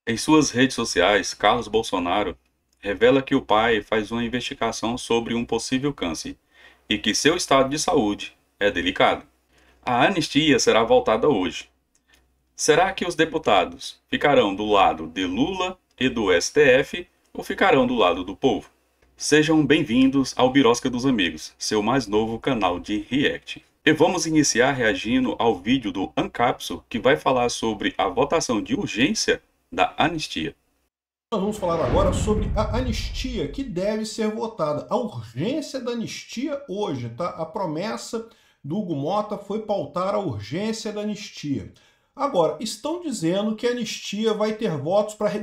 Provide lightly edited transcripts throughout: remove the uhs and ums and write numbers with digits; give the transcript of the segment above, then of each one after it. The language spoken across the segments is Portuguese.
Em suas redes sociais, Carlos Bolsonaro revela que o pai faz uma investigação sobre um possível câncer e que seu estado de saúde é delicado. A anistia será voltada hoje. Será que os deputados ficarão do lado de Lula e do STF ou ficarão do lado do povo? Sejam bem-vindos ao Birosca dos Amigos, seu mais novo canal de react. E vamos iniciar reagindo ao vídeo do Ancapso, que vai falar sobre a votação de urgência da anistia. Nós vamos falar agora sobre a anistia que deve ser votada. A urgência da anistia hoje, tá? A promessa do Hugo Mota foi pautar a urgência da anistia. Agora, estão dizendo que a anistia vai ter votos para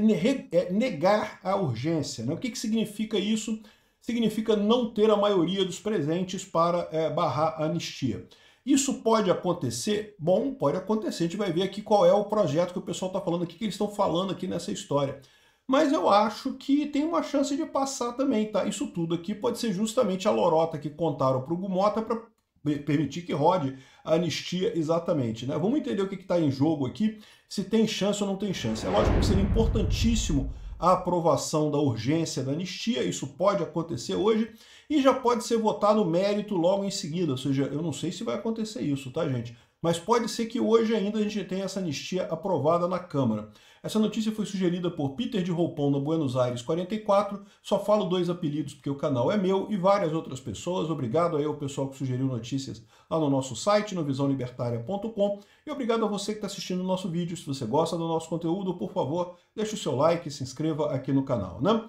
negar a urgência, né? O que significa isso? Significa não ter a maioria dos presentes para barrar a anistia. Isso pode acontecer? Bom, pode acontecer. A gente vai ver aqui qual é o projeto que o pessoal está falando aqui, que eles estão falando aqui nessa história. Mas eu acho que tem uma chance de passar também, tá? Isso tudo aqui pode ser justamente a lorota que contaram para o Gumota para permitir que rode a anistia exatamente, né? Vamos entender o que está em jogo aqui, se tem chance ou não tem chance. É lógico que seria importantíssimo a aprovação da urgência da anistia, isso pode acontecer hoje, e já pode ser votado o mérito logo em seguida, ou seja, eu não sei se vai acontecer isso, tá, gente? Mas pode ser que hoje ainda a gente tenha essa anistia aprovada na Câmara. Essa notícia foi sugerida por Peter de Roupão, na Buenos Aires 44. Só falo 2 apelidos porque o canal é meu e várias outras pessoas. Obrigado aí ao pessoal que sugeriu notícias lá no nosso site, no visãolibertaria.com. E obrigado a você que está assistindo o nosso vídeo. Se você gosta do nosso conteúdo, por favor, deixe o seu like e se inscreva aqui no canal, né?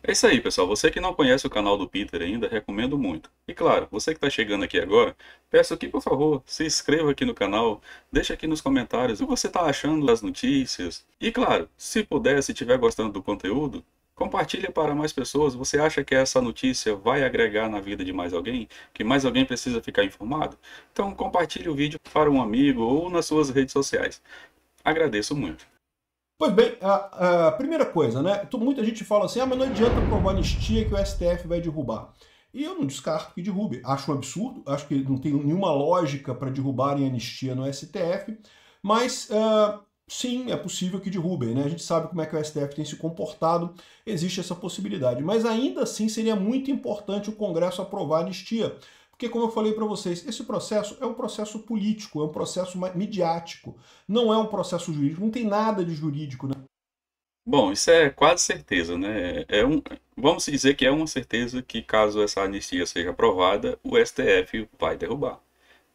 É isso aí, pessoal. Você que não conhece o canal do Peter ainda, recomendo muito. E claro, você que está chegando aqui agora, peço que, por favor, se inscreva aqui no canal, deixe aqui nos comentários o que você está achando das notícias. E claro, se puder, se estiver gostando do conteúdo, compartilhe para mais pessoas. Você acha que essa notícia vai agregar na vida de mais alguém? Que mais alguém precisa ficar informado? Então compartilhe o vídeo para um amigo ou nas suas redes sociais. Agradeço muito. Pois bem, a primeira coisa, né? Muita gente fala assim, mas não adianta aprovar anistia que o STF vai derrubar. E eu não descarto que derrube. Acho um absurdo, acho que não tem nenhuma lógica para derrubarem a anistia no STF, mas sim, é possível que derrubem, né? A gente sabe como é que o STF tem se comportado, existe essa possibilidade. Mas ainda assim seria muito importante o Congresso aprovar a anistia, porque, como eu falei para vocês, esse processo é um processo político, é um processo midiático, não é um processo jurídico, não tem nada de jurídico, né? Bom, isso é quase certeza, né? Vamos dizer que é uma certeza que caso essa anistia seja aprovada, o STF vai derrubar.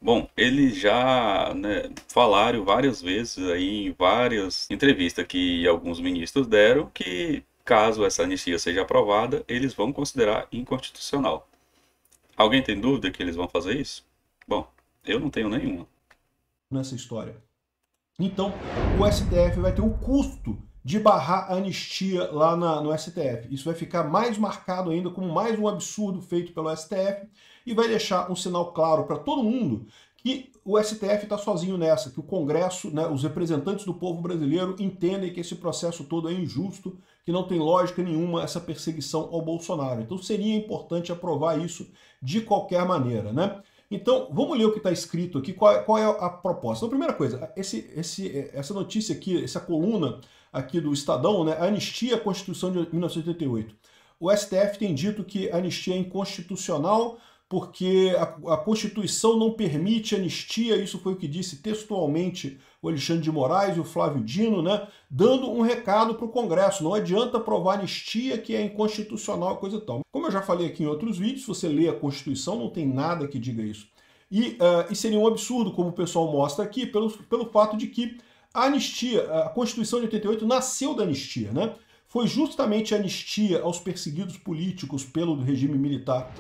Bom, eles já, né, falaram várias vezes aí em várias entrevistas que alguns ministros deram que caso essa anistia seja aprovada, eles vão considerar inconstitucional. Alguém tem dúvida que eles vão fazer isso? Bom, eu não tenho nenhuma. Nessa história. Então, o STF vai ter o custo de barrar a anistia lá no STF. Isso vai ficar mais marcado ainda como mais um absurdo feito pelo STF e vai deixar um sinal claro para todo mundo que o STF está sozinho nessa, que o Congresso, né, os representantes do povo brasileiro entendem que esse processo todo é injusto, que não tem lógica nenhuma essa perseguição ao Bolsonaro. Então seria importante aprovar isso de qualquer maneira, né? Então, vamos ler o que está escrito aqui, qual é a proposta. Então, primeira coisa, essa notícia aqui, essa coluna aqui do Estadão, né, anistia à Constituição de 1988. O STF tem dito que a anistia é inconstitucional porque a Constituição não permite anistia, isso foi o que disse textualmente o Alexandre de Moraes e o Flávio Dino, né, dando um recado para o Congresso. Não adianta aprovar anistia que é inconstitucional, coisa e tal. Como eu já falei aqui em outros vídeos, se você lê a Constituição, não tem nada que diga isso. E seria um absurdo, como o pessoal mostra aqui, pelo fato de que a anistia, a Constituição de 88 nasceu da anistia, né? Foi justamente a anistia aos perseguidos políticos pelo regime militar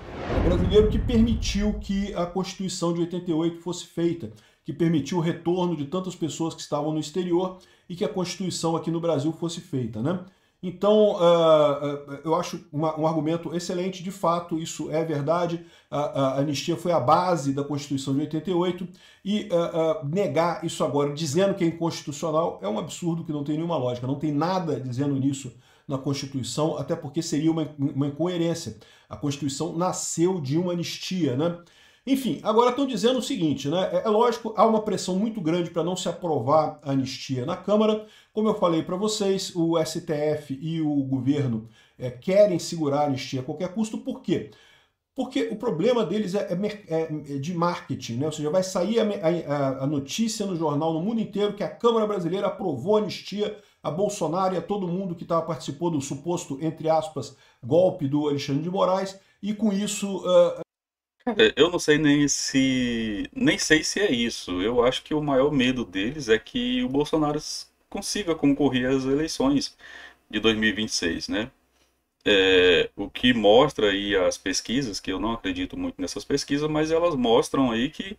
brasileiro que permitiu que a Constituição de 88 fosse feita, que permitiu o retorno de tantas pessoas que estavam no exterior e que a Constituição aqui no Brasil fosse feita, né? Então, eu acho um argumento excelente, de fato, isso é verdade, a anistia foi a base da Constituição de 88, e negar isso agora, dizendo que é inconstitucional, é um absurdo que não tem nenhuma lógica, não tem nada dizendo nisso na Constituição, até porque seria uma incoerência. A Constituição nasceu de uma anistia, né? Enfim, agora estão dizendo o seguinte, né? É lógico, há uma pressão muito grande para não se aprovar a anistia na Câmara. Como eu falei para vocês, o STF e o governo querem segurar a anistia a qualquer custo. Por quê? Porque o problema deles é de marketing, né? Ou seja, vai sair a notícia no jornal no mundo inteiro que a Câmara Brasileira aprovou a anistia a Bolsonaro e a todo mundo que participou do suposto, entre aspas, golpe do Alexandre de Moraes, e com isso Cara, eu não sei nem sei se é isso. Eu acho que o maior medo deles é que o Bolsonaro consiga concorrer às eleições de 2026, né? O que mostra aí as pesquisas, que eu não acredito muito nessas pesquisas, mas elas mostram aí que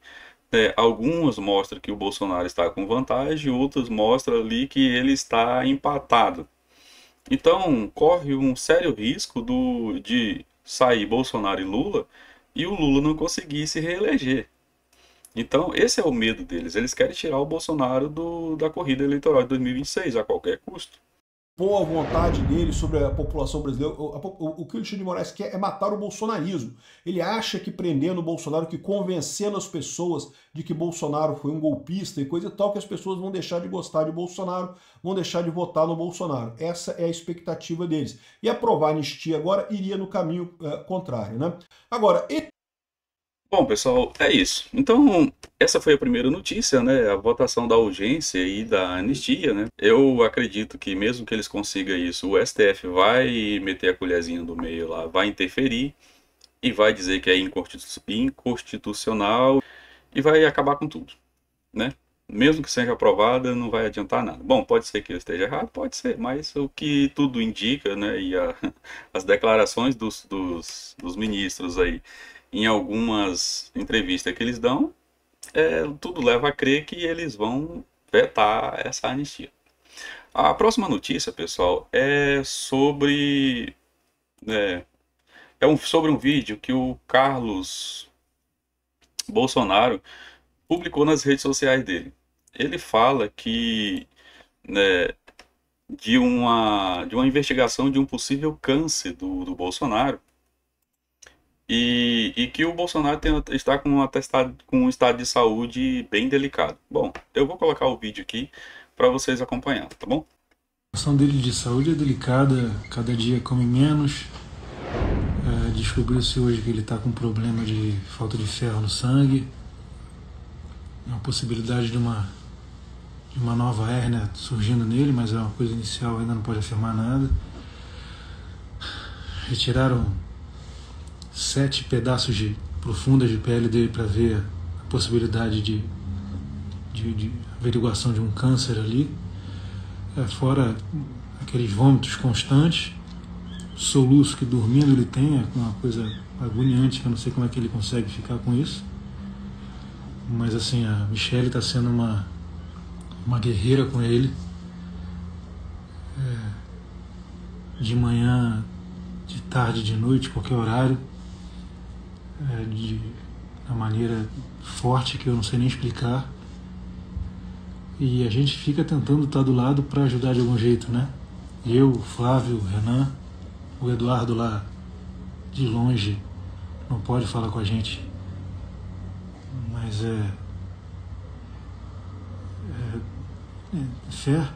algumas mostram que o Bolsonaro está com vantagem, outras mostram ali que ele está empatado. Então, corre um sério risco de sair Bolsonaro e Lula e o Lula não conseguir se reeleger. Então, esse é o medo deles. Eles querem tirar o Bolsonaro da corrida eleitoral de 2026 a qualquer custo. boa vontade dele sobre a população brasileira. O que o Alexandre de Moraes quer é matar o bolsonarismo. Ele acha que prendendo o Bolsonaro, que convencendo as pessoas de que Bolsonaro foi um golpista e coisa e tal, que as pessoas vão deixar de gostar de Bolsonaro, vão deixar de votar no Bolsonaro. Essa é a expectativa deles. E aprovar a anistia agora iria no caminho contrário, né? Agora, Bom, pessoal, é isso. Então, essa foi a primeira notícia, né? A votação da urgência e da anistia, né? Eu acredito que mesmo que eles consigam isso, o STF vai meter a colherzinha do meio lá, vai interferir e vai dizer que é inconstitucional e vai acabar com tudo, né? Mesmo que seja aprovada, não vai adiantar nada. Bom, pode ser que eu esteja errado, pode ser, mas o que tudo indica, né? E as declarações dos ministros aí em algumas entrevistas que eles dão, tudo leva a crer que eles vão vetar essa anistia. A próxima notícia, pessoal, é, sobre um vídeo que o Carlos Bolsonaro publicou nas redes sociais dele. Ele fala que, né, de uma investigação de um possível câncer do Bolsonaro e que o Bolsonaro está com um estado de saúde bem delicado. Bom, eu vou colocar o vídeo aqui para vocês acompanhar, tá bom? A situação dele de saúde é delicada, cada dia come menos. Descobriu-se hoje que ele está com problema de falta de ferro no sangue, uma possibilidade de uma nova hérnia surgindo nele, mas é uma coisa inicial, ainda não pode afirmar nada. Retiraram 7 pedaços profundas de pele dele para ver a possibilidade de averiguação de um câncer ali, fora aqueles vômitos constantes, soluço que dormindo ele tem, é uma coisa agoniante, que eu não sei como é que ele consegue ficar com isso. Mas assim, a Michelle está sendo uma guerreira com ele, de manhã, de tarde, de noite, qualquer horário, de uma maneira forte que eu não sei nem explicar. E a gente fica tentando estar do lado para ajudar de algum jeito, né? Eu, o Flávio, o Renan, o Eduardo lá de longe não pode falar com a gente, mas fé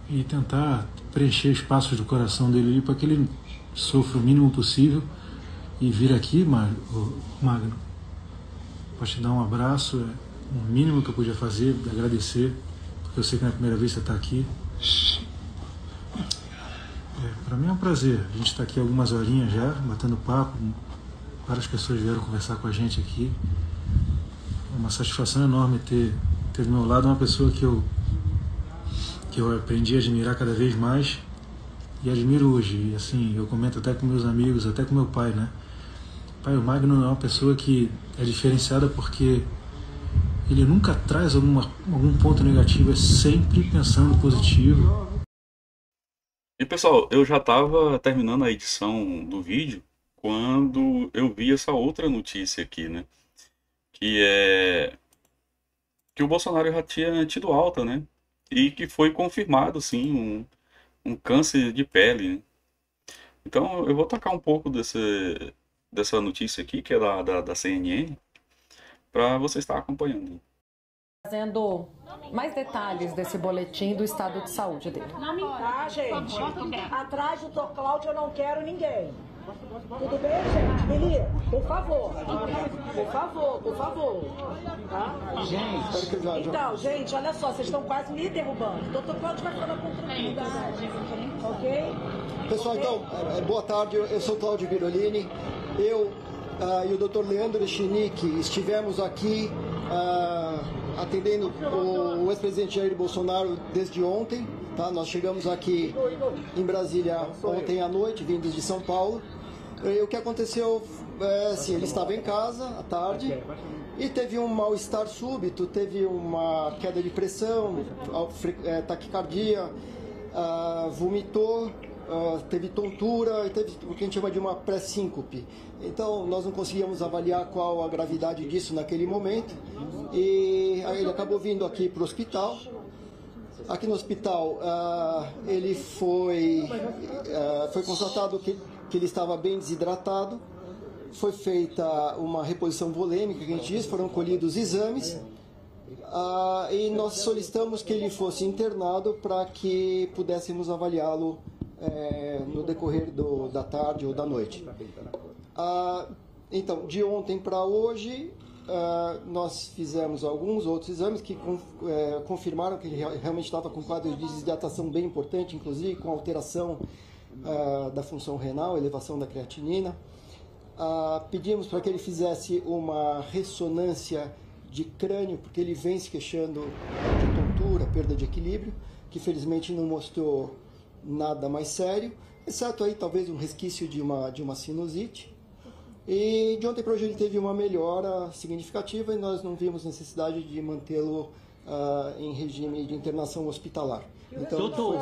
e tentar preencher espaços do coração dele para que ele sofra o mínimo possível e vir aqui, Magno, para te dar um abraço, o mínimo que eu podia fazer, agradecer, porque eu sei que não é a primeira vez que você está aqui. Para mim é um prazer, a gente está aqui algumas horinhas já, batendo papo, várias pessoas vieram conversar com a gente aqui. É uma satisfação enorme ter do meu lado uma pessoa que eu aprendi a admirar cada vez mais e admiro hoje. E assim, eu comento até com meus amigos, até com meu pai, né? Pai, o Magno é uma pessoa que é diferenciada porque ele nunca traz algum ponto negativo, é sempre pensando positivo. E pessoal, eu já estava terminando a edição do vídeo quando eu vi essa outra notícia aqui, né? Que o Bolsonaro já tinha tido alta, né? E que foi confirmado, sim, um câncer de pele, né? Então eu vou tocar um pouco dessa notícia aqui, que é da CNN, para você estar acompanhando. Trazendo mais detalhes desse boletim do estado de saúde dele. Tá, gente? Atrás do Dr. Cláudio eu não quero ninguém. Tudo bem, gente? Lili, por favor. Por favor, por favor. Tá? Gente, então, gente, olha só, vocês estão quase me derrubando. O Dr. Cláudio vai falar com tranquilidade. Ok? Pessoal, então, boa tarde. Eu sou Cláudio Virolini. Eu e o Dr. Leandro Chinique estivemos aqui atendendo o ex-presidente Jair Bolsonaro desde ontem. Tá? Nós chegamos aqui em Brasília ontem à noite, vindos de São Paulo. E o que aconteceu assim, ele estava em casa à tarde e teve um mal-estar súbito, teve uma queda de pressão, taquicardia, vomitou, teve tontura, teve o que a gente chama de uma pré-síncope. Então nós não conseguíamos avaliar qual a gravidade disso naquele momento e aí ele acabou vindo aqui para o hospital. Aqui no hospital ele foi constatado que ele estava bem desidratado, foi feita uma reposição volêmica, que a gente diz, foram colhidos exames e nós solicitamos que ele fosse internado para que pudéssemos avaliá-lo no decorrer da tarde ou da noite. Então, de ontem para hoje, nós fizemos alguns outros exames que confirmaram que ele realmente estava com quadro de desidratação bem importante, inclusive com alteração da função renal, elevação da creatinina. Pedimos para que ele fizesse uma ressonância de crânio, porque ele vem se queixando de tontura, perda de equilíbrio, que felizmente não mostrou nada mais sério, exceto aí talvez um resquício de uma sinusite. E de ontem para hoje ele teve uma melhora significativa e nós não vimos necessidade de mantê-lo em regime de internação hospitalar. Então, doutor,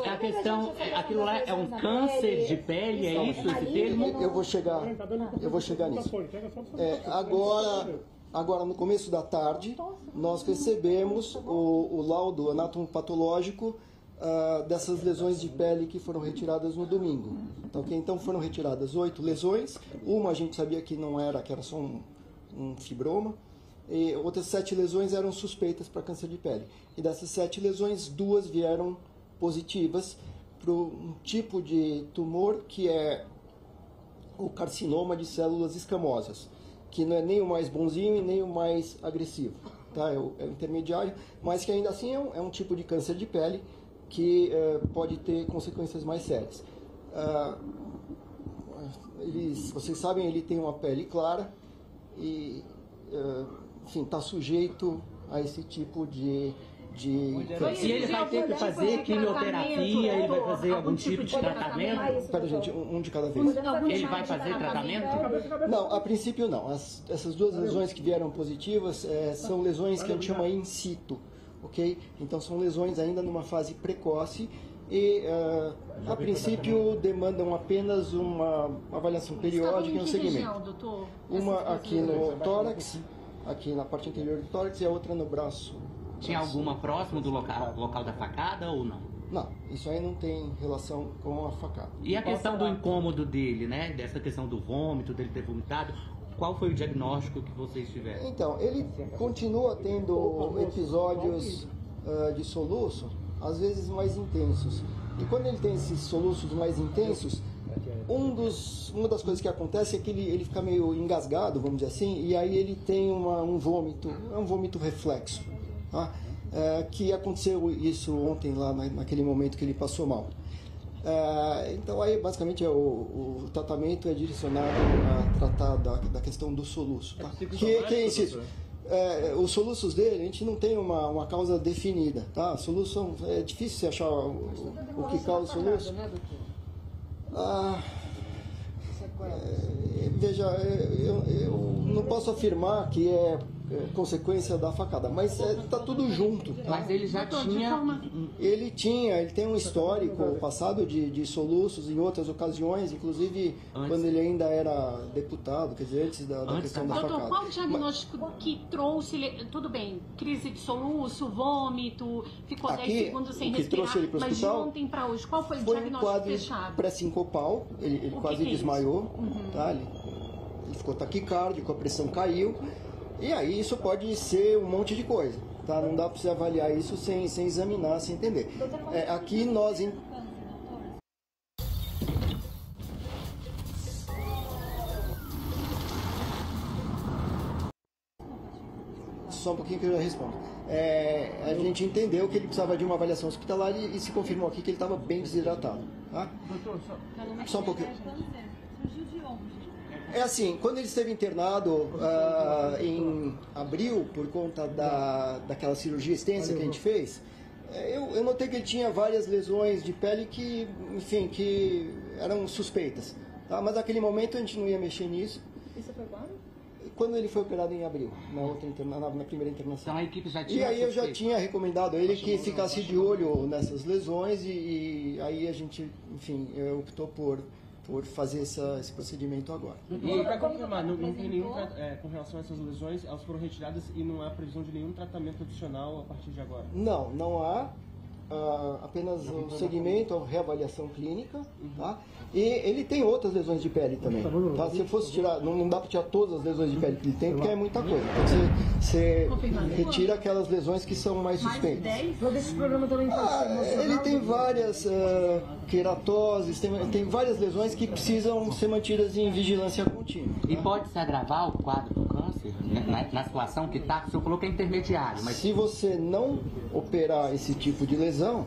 a questão, aquilo lá é um câncer de pele, é isso, esse termo? Eu vou chegar nisso. Agora, no começo da tarde, nós recebemos o laudo anatomopatológico dessas lesões de pele que foram retiradas no domingo. Então foram retiradas 8 lesões, uma a gente sabia que não era, que era só um fibroma, e outras 7 lesões eram suspeitas para câncer de pele. E dessas 7 lesões, 2 vieram positivas para um tipo de tumor que é o carcinoma de células escamosas, que não é nem o mais bonzinho e nem o mais agressivo, tá? É o intermediário, mas que ainda assim é um tipo de câncer de pele que pode ter consequências mais sérias. Vocês sabem, ele tem uma pele clara e, enfim, está sujeito a esse tipo de câncer. E ele vai ter que fazer quimioterapia, ele vai fazer algum tipo de tratamento? Espera, gente, um de cada vez. Ele vai fazer tratamento? Não, a princípio não. Essas 2 lesões que vieram positivas são lesões que a gente chama in situ. Okay? Então são lesões ainda numa fase precoce e a princípio demandam apenas uma avaliação periódica e um segmento. Uma aqui no tórax, aqui na parte anterior do tórax e a outra no braço. Tinha alguma próximo do local da facada ou não? Não, isso aí não tem relação com a facada. E a questão do incômodo dele, né? Dessa questão do vômito, dele ter vomitado, qual foi o diagnóstico que vocês tiveram? Então, ele continua tendo episódios de soluço, às vezes mais intensos. E quando ele tem esses soluços mais intensos, uma das coisas que acontece é que ele fica meio engasgado, vamos dizer assim, e aí ele tem um vômito, é um vômito reflexo. Tá? Que aconteceu isso ontem lá naquele momento que ele passou mal. Então aí basicamente o tratamento é direcionado a tratar da questão do soluço. Tá? Os soluços dele, a gente não tem uma causa definida. Tá? Solução, é difícil você achar o que causa o soluço. Veja, eu não posso afirmar que é consequência da facada, mas tá tudo junto. Tá? Mas ele já tinha... Ele tem um histórico passado de soluços em outras ocasiões, inclusive quando ele ainda era deputado, quer dizer, antes da questão da facada. Doutor, qual o diagnóstico que trouxe ele? Tudo bem, crise de soluço, vômito, ficou 10 segundos sem respirar, mas de ontem para hoje, qual foi o diagnóstico fechado? Foi um pré-sincopal, ele quase desmaiou, tá? Ele ficou taquicárdico, a pressão caiu, e aí isso pode ser um monte de coisa, tá? Não dá para você avaliar isso sem examinar, sem entender. Aqui nós... Só um pouquinho que eu já respondo. A gente entendeu que ele precisava de uma avaliação hospitalar e se confirmou aqui que ele estava bem desidratado. Tá? Só um pouquinho. É assim, quando ele esteve internado em abril, por conta daquela cirurgia extensa que a gente fez, eu notei que ele tinha várias lesões de pele que, enfim, que eram suspeitas. Tá? Mas naquele momento a gente não ia mexer nisso. Isso foi quando? Quando ele foi operado em abril, na primeira internação. Então a equipe já tinha... E aí eu já tinha recomendado a ele que ficasse de olho nessas lesões e aí a gente, enfim, optou por fazer esse procedimento agora. E para confirmar, não tem nenhum, com relação a essas lesões, elas foram retiradas e não há previsão de nenhum tratamento adicional a partir de agora? Não há. Apenas o segmento, a reavaliação clínica, tá? E ele tem outras lesões de pele também, tá? Se eu fosse tirar, não dá para tirar todas as lesões de pele que ele tem, porque é muita coisa. Então você retira aquelas lesões que são mais suspeitas. Ele tem várias queratoses, tem várias lesões que precisam ser mantidas em vigilância contínua. Tá? E pode se agravar o quadro do câncer, na situação que está? Se eu coloquei intermediário, mas... Se você não operar esse tipo de lesão,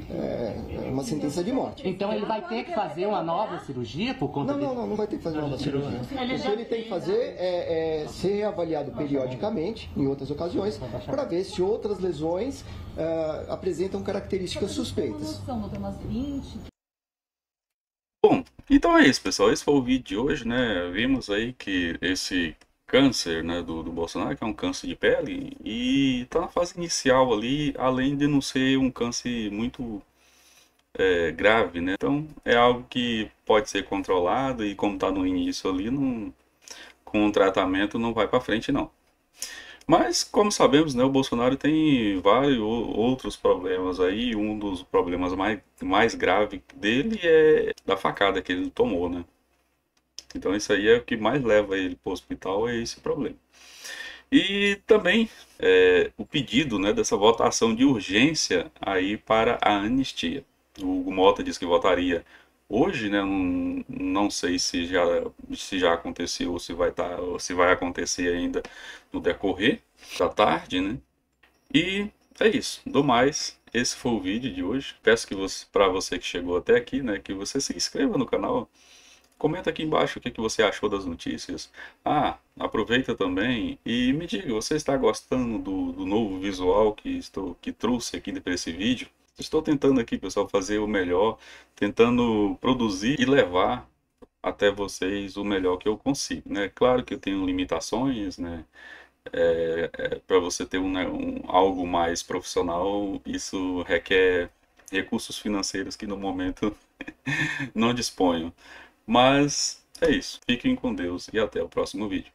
é uma sentença de morte. Então ele vai ter que fazer uma nova cirurgia por conta disso? Não vai ter que fazer uma nova cirurgia. O que ele tem que fazer é ser reavaliado periodicamente, em outras ocasiões, para ver se outras lesões apresentam características suspeitas. Bom, então é isso, pessoal. Esse foi o vídeo de hoje, né? Vimos aí que esse câncer, né, do Bolsonaro, que é um câncer de pele, e tá na fase inicial ali, além de não ser um câncer muito grave, né? Então é algo que pode ser controlado e como tá no início ali, com o tratamento não vai para frente não. Mas como sabemos, né, o Bolsonaro tem vários outros problemas aí. Um dos problemas mais graves dele é da facada que ele tomou, né? Então isso aí é o que mais leva ele para o hospital, é esse problema. E também o pedido, né, dessa votação de urgência aí para a anistia. O Hugo Mota disse que votaria hoje, né? Não sei se já aconteceu ou se vai acontecer ainda no decorrer da tarde, né? E é isso. Do mais, esse foi o vídeo de hoje. Peço que para você que chegou até aqui, né, que você se inscreva no canal. Comenta aqui embaixo o que você achou das notícias. Aproveita também e me diga, você está gostando do novo visual que trouxe aqui para esse vídeo? Estou tentando aqui, pessoal, fazer o melhor, tentando produzir e levar até vocês o melhor que eu consigo, né? Claro que eu tenho limitações, né? Para você ter algo mais profissional, isso requer recursos financeiros que no momento não disponho. Mas é isso. Fiquem com Deus e até o próximo vídeo.